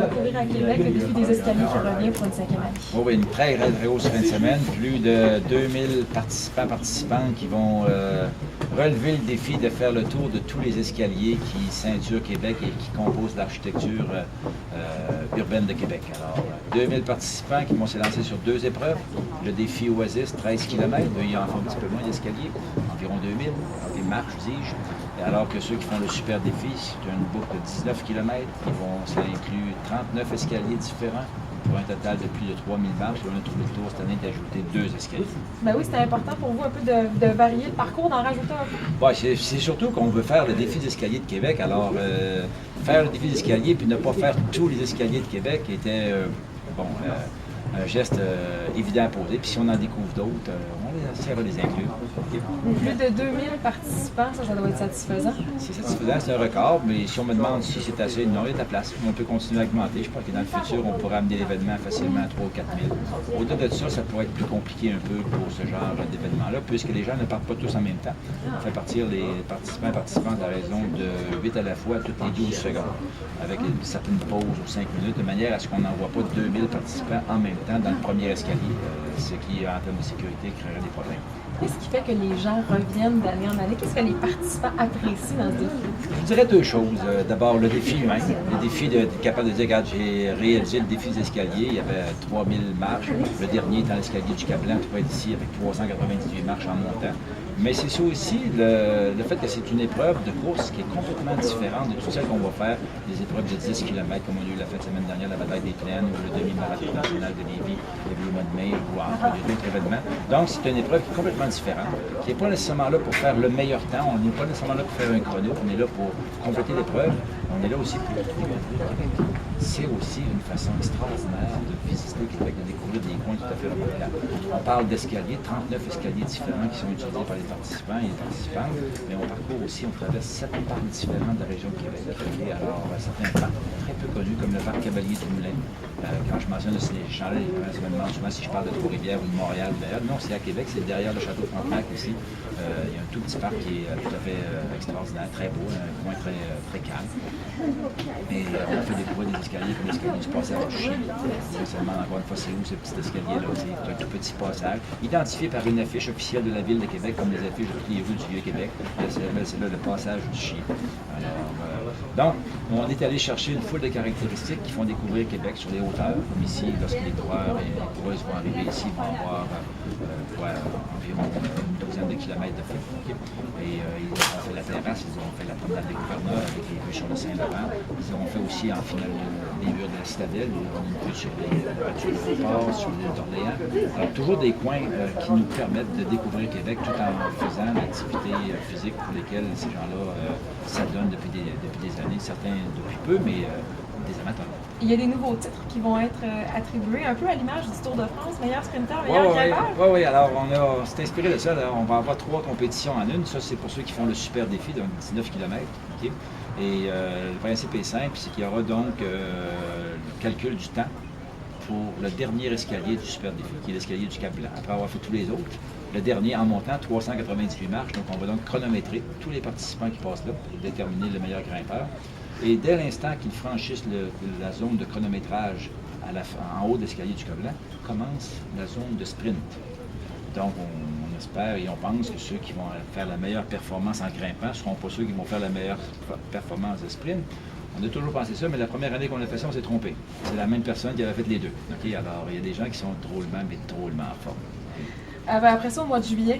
va courir à Québec, le défi des escaliers qui revient pour une 5e année. Oui, oui, une très grosse fin de semaine. Plus de 2000 participantes qui vont relever le défi de faire le tour de tous les escaliers qui ceinturent Québec et qui composent l'architecture urbaine de Québec. Alors, 2000 participants qui vont se lancer sur 2 épreuves. Le défi Oasis, 13 km. Il y en faut un petit peu moins d'escaliers, environ 2000. Des marches, dis-je. Alors que ceux qui font le super défi, c'est une boucle de 19 km. Ça inclut 39 escaliers différents pour un total de plus de 3000 marches. On a trouvé le tour cette année d'ajouter 2 escaliers. Ben oui, c'était important pour vous un peu de varier le parcours, d'en rajouter un peu. Ouais, c'est surtout qu'on veut faire le défi d'escalier de Québec. Alors, faire le défi d'escalier puis ne pas faire tous les escaliers de Québec était un geste évident à poser. Puis si on en découvre d'autres, on essaiera de les inclure. Plus de 2000 participants, ça doit être satisfaisant. C'est satisfaisant, c'est un record, mais si on me demande si c'est assez, non, il y a de la place. On peut continuer à augmenter. Je pense que dans le futur, on pourra amener l'événement facilement à 3 ou 4 000. Au-delà de ça, ça pourrait être plus compliqué un peu pour ce genre d'événement-là, puisque les gens ne partent pas tous en même temps. On fait partir les participants et participantes à raison de 8 à la fois toutes les 12 secondes, avec une certaine pause aux 5 minutes, de manière à ce qu'on n'envoie pas 2000 participants en même temps dans le premier escalier, ce qui, en termes de sécurité, créerait des problèmes. Qu'est-ce qui fait que les gens reviennent d'année en année? Qu'est-ce que les participants apprécient dans ce défi? Je dirais 2 choses. D'abord, le défi humain. Le défi d'être capable de dire, regarde, j'ai réalisé le défi des escaliers. Il y avait 3000 marches. Le dernier étant l'escalier du Cap-Blanc, tu peux être ici avec 398 marches en montant. Mais c'est ça aussi, le fait que c'est une épreuve de course qui est complètement différente de tout celle qu'on va faire, des épreuves de 10 km, comme on a eu la fin de semaine dernière, la bataille des Plaines, ou le demi-marathon national de Lévis, le mois de mai, ou entre d'autres événements. Donc, c'est une épreuve qui est complètement différente, qui n'est pas nécessairement là pour faire le meilleur temps, on n'est pas nécessairement là pour faire un chrono, on est là pour compléter l'épreuve, on est là aussi pour découvrir Québec. C'est aussi une façon extraordinaire de visiter Québec, de découvrir des coins tout à fait remarquables. On parle d'escaliers, 39 escaliers différents qui sont utilisés par les participants et les participantes, mais on parcourt aussi, on traverse 7 parcs différents de la région de Québec. Alors, certains parcs très peu connus, comme le parc Cavalier du Moulin. Quand je mentionne le Ciné-Charles, les gens me demandent souvent si je parle de Trois-Rivières ou de Montréal. D'ailleurs, non, c'est à Québec, c'est derrière le château Frontenac aussi. Il y a un tout petit parc qui est tout à fait extraordinaire, très beau, un coin très calme. Et on fait découvrir des escaliers comme l'escalier du passage du Chien. Seulement, encore une fois, c'est où ce petit escalier-là? C'est un tout petit passage, identifié par une affiche officielle de la Ville de Québec, comme les affiches de toutes les rues du Vieux-Québec. C'est là le passage du Chien. Donc, on est allé chercher une foule de caractéristiques qui font découvrir Québec sur les hauteurs, comme ici, lorsque les coureurs et les coureuses vont arriver ici, ils vont avoir environ une douzaine de kilomètres de fond. Okay? Et ils auront fait la terrasse, ils auront fait la promenade des gouverneurs avec les vues sur le Saint-Laurent. Ils auront fait aussi en finale les murs de la citadelle, ils auront une vue sur les voitures de port, sur l'île d'Orléans. Alors, toujours des coins qui nous permettent de découvrir Québec tout en faisant l'activité physique pour lesquelles ces gens-là s'adonnent depuis des années, certains depuis peu, mais des amateurs. Il y a des nouveaux titres qui vont être attribués, un peu à l'image du Tour de France, meilleur sprinter, meilleur grimpeur. Oui, alors on s'est inspiré de ça. Là, on va avoir 3 compétitions en une. Ça, c'est pour ceux qui font le super défi, donc 19 km. Okay? Et le principe est simple, c'est qu'il y aura donc le calcul du temps pour le dernier escalier du super défi, qui est l'escalier du Cap-Blanc. Après avoir fait tous les autres, le dernier en montant 398 marches. Donc, on va donc chronométrer tous les participants qui passent là pour déterminer le meilleur grimpeur. Et dès l'instant qu'ils franchissent la zone de chronométrage en haut de l'escalier du Cap-Blanc, commence la zone de sprint. Donc, on espère et on pense que ceux qui vont faire la meilleure performance en grimpant ne seront pas ceux qui vont faire la meilleure performance de sprint. On a toujours pensé ça, mais la première année qu'on a fait ça, on s'est trompé. C'est la même personne qui avait fait les deux. Okay? Alors, il y a des gens qui sont drôlement, mais drôlement forts. Après ça, au mois de juillet,